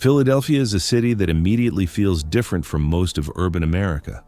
Philadelphia is a city that immediately feels different from most of urban America.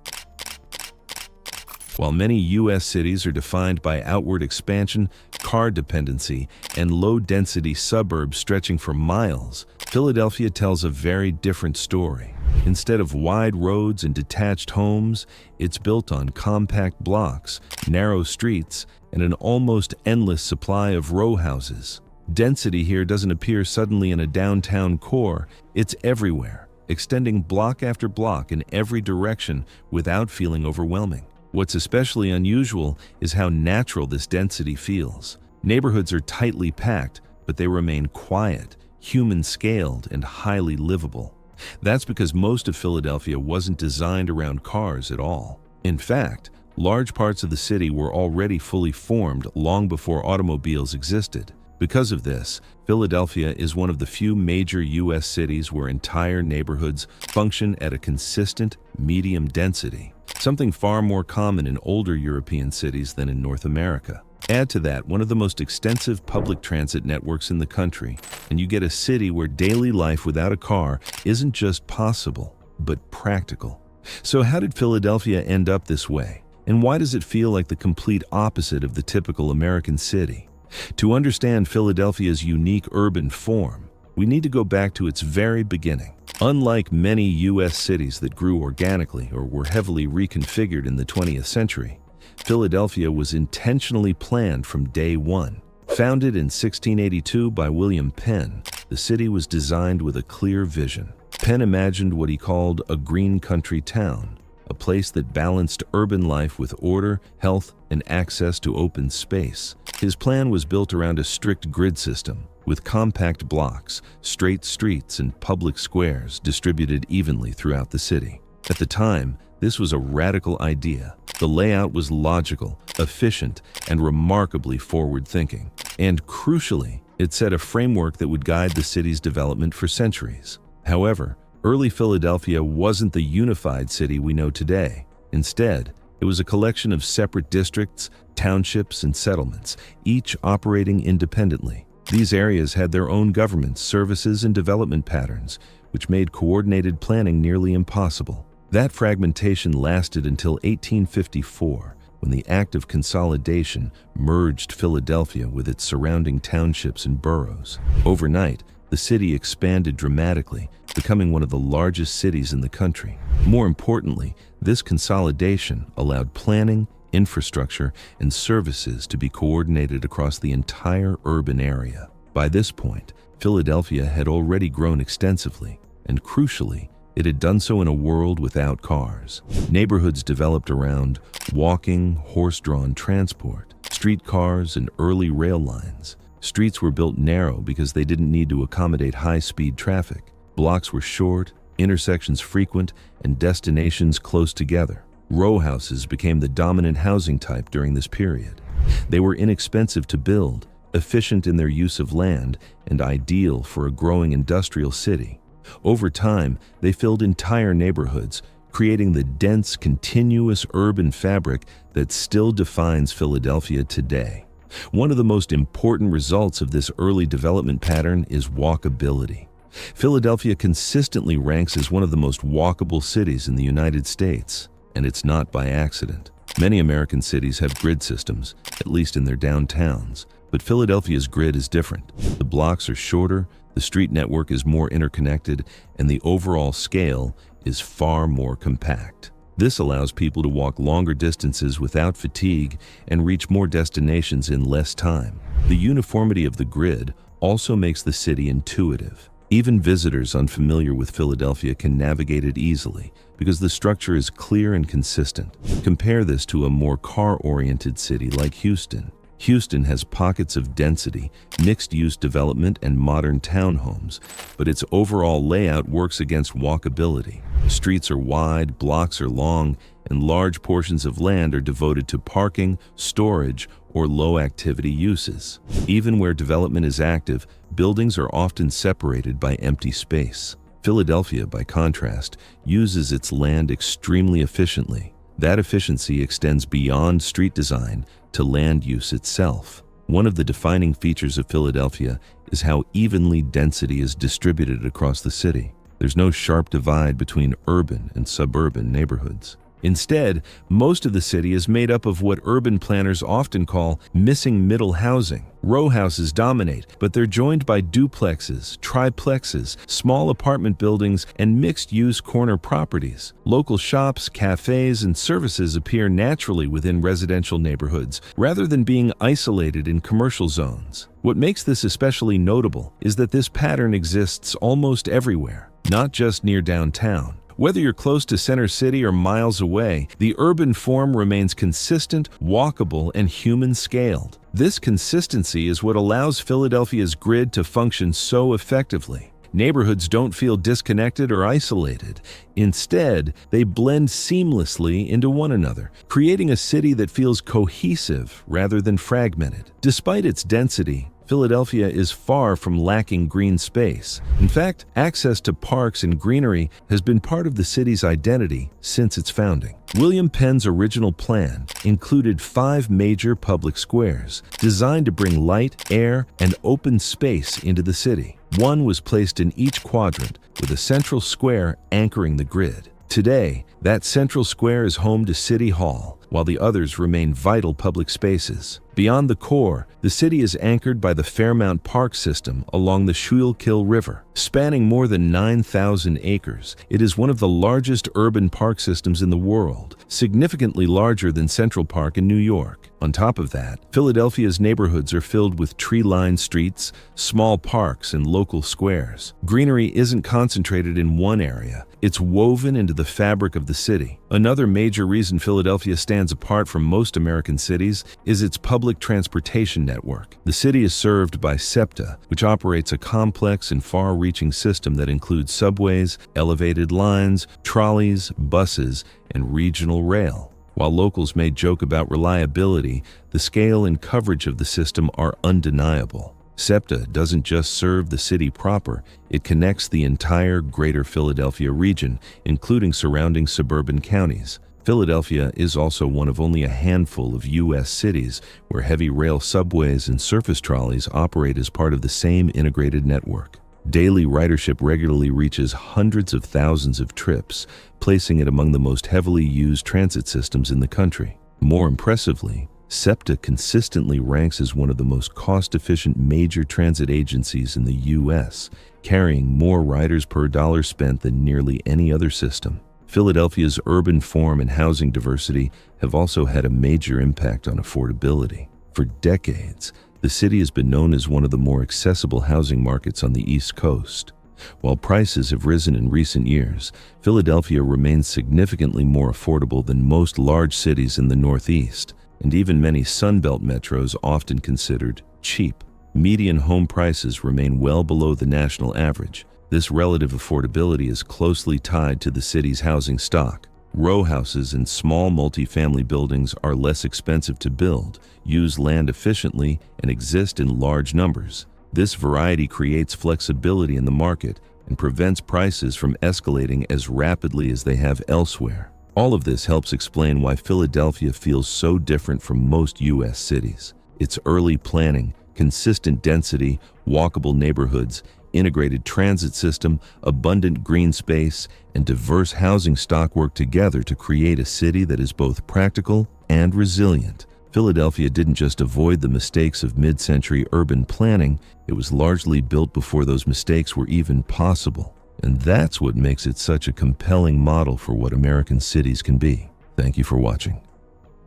While many U.S. cities are defined by outward expansion, car dependency, and low-density suburbs stretching for miles, Philadelphia tells a very different story. Instead of wide roads and detached homes, it's built on compact blocks, narrow streets, and an almost endless supply of row houses. Density here doesn't appear suddenly in a downtown core, it's everywhere, extending block after block in every direction without feeling overwhelming. What's especially unusual is how natural this density feels. Neighborhoods are tightly packed, but they remain quiet, human-scaled, and highly livable. That's because most of Philadelphia wasn't designed around cars at all. In fact, large parts of the city were already fully formed long before automobiles existed. Because of this, Philadelphia is one of the few major U.S. cities where entire neighborhoods function at a consistent, medium density, something far more common in older European cities than in North America. Add to that one of the most extensive public transit networks in the country, and you get a city where daily life without a car isn't just possible, but practical. So how did Philadelphia end up this way? And why does it feel like the complete opposite of the typical American city? To understand Philadelphia's unique urban form, we need to go back to its very beginning. Unlike many U.S. cities that grew organically or were heavily reconfigured in the 20th century, Philadelphia was intentionally planned from day one. Founded in 1682 by William Penn, the city was designed with a clear vision. Penn imagined what he called a green country town, a place that balanced urban life with order, health, and access to open space. His plan was built around a strict grid system, with compact blocks, straight streets, and public squares distributed evenly throughout the city. At the time, this was a radical idea. The layout was logical, efficient, and remarkably forward-thinking. And crucially, it set a framework that would guide the city's development for centuries. However, early Philadelphia wasn't the unified city we know today. Instead, it was a collection of separate districts, townships, and settlements, each operating independently. These areas had their own governments, services, and development patterns, which made coordinated planning nearly impossible. That fragmentation lasted until 1854, when the Act of Consolidation merged Philadelphia with its surrounding townships and boroughs. Overnight, the city expanded dramatically, becoming one of the largest cities in the country. More importantly, this consolidation allowed planning, infrastructure, and services to be coordinated across the entire urban area. By this point, Philadelphia had already grown extensively, and crucially, it had done so in a world without cars. Neighborhoods developed around walking, horse-drawn transport, streetcars, and early rail lines. Streets were built narrow because they didn't need to accommodate high-speed traffic. Blocks were short, intersections frequent, and destinations close together. Row houses became the dominant housing type during this period. They were inexpensive to build, efficient in their use of land, and ideal for a growing industrial city. Over time, they filled entire neighborhoods, creating the dense, continuous urban fabric that still defines Philadelphia today. One of the most important results of this early development pattern is walkability. Philadelphia consistently ranks as one of the most walkable cities in the United States, and it's not by accident. Many American cities have grid systems, at least in their downtowns, but Philadelphia's grid is different. The blocks are shorter, the street network is more interconnected, and the overall scale is far more compact. This allows people to walk longer distances without fatigue and reach more destinations in less time. The uniformity of the grid also makes the city intuitive. Even visitors unfamiliar with Philadelphia can navigate it easily because the structure is clear and consistent. Compare this to a more car-oriented city like Houston. Houston has pockets of density, mixed-use development, and modern townhomes, but its overall layout works against walkability. Streets are wide, blocks are long, and large portions of land are devoted to parking, storage, or low-activity uses. Even where development is active, buildings are often separated by empty space. Philadelphia, by contrast, uses its land extremely efficiently. That efficiency extends beyond street design to land use itself. One of the defining features of Philadelphia is how evenly density is distributed across the city. There's no sharp divide between urban and suburban neighborhoods. Instead, most of the city is made up of what urban planners often call missing middle housing. Row houses dominate, but they're joined by duplexes, triplexes, small apartment buildings, and mixed-use corner properties. Local shops, cafes, and services appear naturally within residential neighborhoods, rather than being isolated in commercial zones. What makes this especially notable is that this pattern exists almost everywhere, not just near downtown. Whether you're close to Center City or miles away, the urban form remains consistent, walkable, and human-scaled. This consistency is what allows Philadelphia's grid to function so effectively. Neighborhoods don't feel disconnected or isolated. Instead, they blend seamlessly into one another, creating a city that feels cohesive rather than fragmented. Despite its density, Philadelphia is far from lacking green space. In fact, access to parks and greenery has been part of the city's identity since its founding. William Penn's original plan included 5 major public squares, designed to bring light, air, and open space into the city. One was placed in each quadrant, with a central square anchoring the grid. Today, that central square is home to City Hall, while the others remain vital public spaces. Beyond the core, the city is anchored by the Fairmount Park system along the Schuylkill River. Spanning more than 9,000 acres, it is one of the largest urban park systems in the world, significantly larger than Central Park in New York. On top of that, Philadelphia's neighborhoods are filled with tree-lined streets, small parks, and local squares. Greenery isn't concentrated in one area. It's woven into the fabric of the city. Another major reason Philadelphia stands apart from most American cities is its public transportation network. The city is served by SEPTA, which operates a complex and far-reaching system that includes subways, elevated lines, trolleys, buses, and regional rail. While locals may joke about reliability, the scale and coverage of the system are undeniable. SEPTA doesn't just serve the city proper, it connects the entire greater Philadelphia region, including surrounding suburban counties. Philadelphia is also one of only a handful of U.S. cities where heavy rail subways and surface trolleys operate as part of the same integrated network. Daily ridership regularly reaches hundreds of thousands of trips, placing it among the most heavily used transit systems in the country. More impressively, SEPTA consistently ranks as one of the most cost-efficient major transit agencies in the U.S., carrying more riders per dollar spent than nearly any other system. Philadelphia's urban form and housing diversity have also had a major impact on affordability. For decades, the city has been known as one of the more accessible housing markets on the East Coast. While prices have risen in recent years, Philadelphia remains significantly more affordable than most large cities in the Northeast, and even many Sunbelt metros often considered cheap. Median home prices remain well below the national average. This relative affordability is closely tied to the city's housing stock. Row houses and small multifamily buildings are less expensive to build, use land efficiently, and exist in large numbers. This variety creates flexibility in the market and prevents prices from escalating as rapidly as they have elsewhere. All of this helps explain why Philadelphia feels so different from most U.S. cities. Its early planning, consistent density, walkable neighborhoods, integrated transit system, abundant green space, and diverse housing stock work together to create a city that is both practical and resilient. Philadelphia didn't just avoid the mistakes of mid-century urban planning, it was largely built before those mistakes were even possible. And that's what makes it such a compelling model for what American cities can be. Thank you for watching.